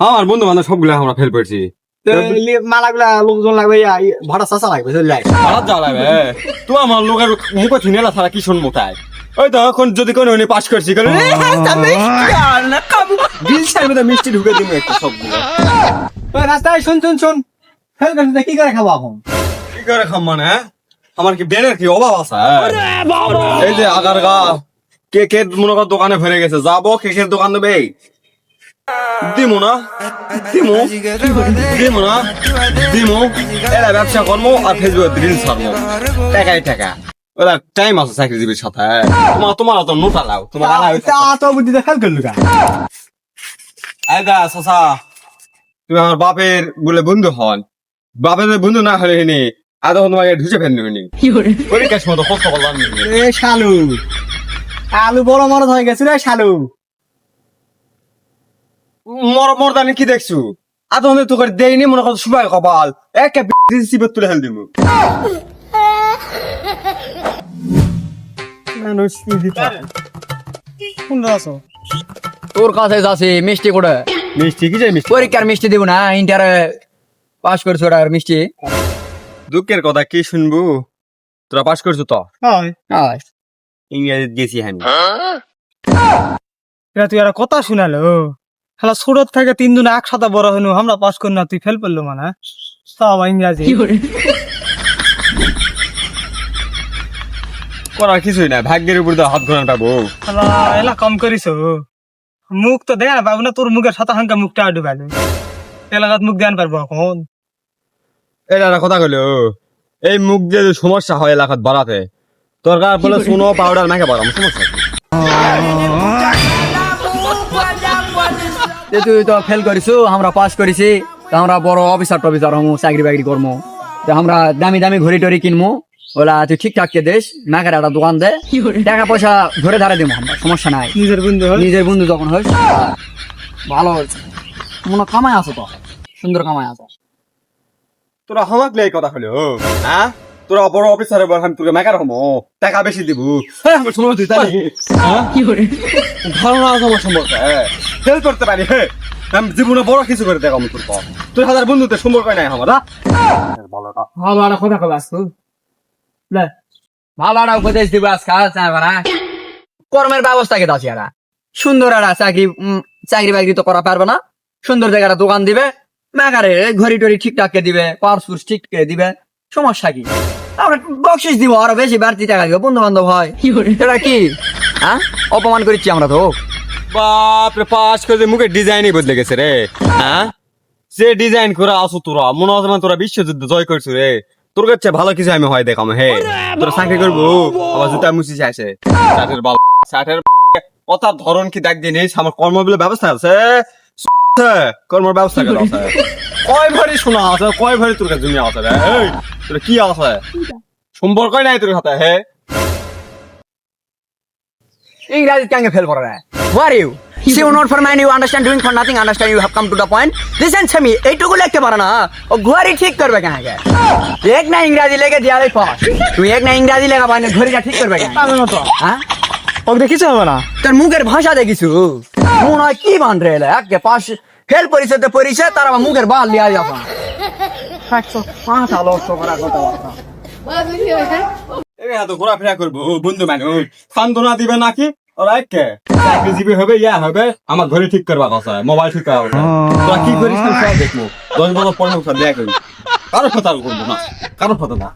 আমার বন্ধু বান্ধব সবগুলো আমরা ফেল করছি। মালাগুলা লোকজন লাগবে, ভাড়া চাষা লাগবে, ভাড়া যাওয়া লাগবে। তুই আমার লোকের মুখ চিনেলা ছাড়া কি শুনবো তাই? ওই তো এখন যদি কোনো পাস করছি মিষ্টি ঢুকে দিব একটু সবগুলো। রাস্তায় শোন ফেল করছিস কি করে খাবো এখন? কি করে খাম মানে? আমার কি বেড়ের কি অভাব আছে? এই যে আগার গা কেকের মনে কর দোকানে ভরে গেছে, যাবো কেকের দোকান দেবে দিমু না এরা ব্যবসা করবো আর ফেসবুকে রিলস ছাড়বো, টাকাই টাকা। ওরা টাইম আছে চাকরিজীবীর সাথে। তোমার তো নোটা লাও, তোমার তো বুদ্ধিতে ফেল করলু কা? এই দা চাচা, তুমি আমার বাপের বলে বন্ধু হন, বাপের বন্ধু না হলে নি আর তখন তোমাকে ঢুকে ফেলনি হয়নি পরীক্ষার সময় তো কষ্ট করলাম। এ শালু, আলু বড় মরদ হয়ে গেছিল শালু। মরদানি কি দেখছু? আর তখন তোকে দেয়নি মনে কর সুবাই কপাল একটা সিপে তুলে ফেল দিব। তোর কাছে যাচ্ছি মিষ্টি করে। মিষ্টি কি যাই মিষ্টি? পরীক্ষার মিষ্টি দিব না, ইন্টারে পাস করছো আর মিষ্টি। দুঃখের কথা কি শুনবো, তোরা পাস করছো তো আয়। ইংরেজি গেছি আমি। তুই আর কথা শুনালো হ্যাঁ, সুরত থেকে 3 দিন একসাথে বড় হনু, আমরা পাস করি না, তুই ফেল করলো মানে সব ইংরাজি। করার কিছুই না, ভাগ্যের উপর হাত ঘোরান পাবো। এলা কম করিস, মুখ তো দেয়া পাবো না, তোর মুখের সাথে হাঙ্কা মুখটা আডু পালো, এলাকাত মুখ দেন পারবো এখন। এটা একটা কথা কইলো, এই মুখ যে সমস্যা হয় এলাকাত বাড়াতে, দরকার বলে শুনো পাউডার নাকে বাড়াম সমস্যা কি? তুই তো ফেল করিস, আমরা পাস করেছি, আমরা বড় অফিসার টফিসার হমু, চাকরি বাকরি করবো, আমরা দামি দামি ঘড়ি টড়ি কিনবো। ওলা তুই ঠিকঠাক কে দেশ নাকের একটা দোকান দে, টাকা পয়সা ধরে ধারে দিব, আমরা সমস্যা নাই। নিজের বন্ধু যখন হয় ভালো মনে কামাই আছে, তো সুন্দর কামাই আছে। তোরা হামাক লে কথা হলো, হ্যাঁ তোরা বড় অফিসারে বল আমি তোকে মেকার হমো, টাকা বেশি দিব। আমার সময় তুই তাই ধারণা আছে আমার সম্পর্কে, ফেল করতে পারি। আমি জীবনে বড় কিছু করে দেখ আমি তোর পর, তোর হাজার বন্ধুতে সম্পর্ক নাই আমার। ভালো আর কথা কবে আসতো ভালো একটা উপদেশ দিব আজকাল, কর্মের ব্যবস্থা কে আছে এরা সুন্দর একটা চাকরি বাকরি তো করা পারবে না, সুন্দর জায়গাটা দোকান দিবে, মেকারে ঘড়ি টড়ি ঠিকঠাক কে দিবে, পার্স ফুর্স ঠিক কে দিবে, সমস্যা কি? আমরা বকশিস দিব, আরো বেশি বাড়তি টাকা দিব, বন্ধু বান্ধব হয়। এটা কি হ্যাঁ অপমান করেছি আমরা তো? বাপরে পাস করে মুখে ডিজাইনই বদলে গেছে রে। হ্যাঁ যে ডিজাইন করে আসো তোরা, মনে হয় তোরা বিশ্বযুদ্ধ জয় করছো রে। তোর কাছে ভালো কিছু আমি হয় দেখাম। হে তোরা চাকরি করবো, আবার জুতা মুছিস আসে ষাটের বাল ষাটের কথার ধরন কি দেখ জিনিস। আমার কর্মবিলের ব্যবস্থা আছে, কর্মের ব্যবস্থা করা আছে। কয় ভারি শোনা আছে, কয় ভারি তোর কাছে জমি আছে রে। তোর কি আছে সম্পর্কই নাই তোর সাথে। হে ইংরেজি কেন ফেল করে? Who are you? See you not for man, you understand doing for nothing, understand you have come to the point. Listen to me, এইটুকু লিখতে পারে না, ও ঘড়ি ঠিক করবে কেন? এক না ইংরেজি লেগে দিয়ালে পাস, তুই এক না ইংরেজি লেখা পাই না, ঘড়িটা ঠিক করবে কেন? হ্যাঁ ওকে দেখিস হবে না, তোর মুখের ভাষা দেখিছু, মনে হয় কি বান রে একে পাস ফেল পরিচয় পরিচয়, তার আবার মুখের বাল লিয়া যাবে 105 লক্ষ করা কথা। এত ঘোরাফেরা করবো বন্ধু মানুষ, সান্ত্বনা দিবে নাকি? ওরা কে চাকরিজীবী হবে, ইয়া হবে, আমার ঘরে ঠিক করবা কথা, মোবাইল ঠিক করা কথা। তোরা কি করিস দেখবো 10 বছর পর দেখ, কারো কথা করবো না, কারো কথা না।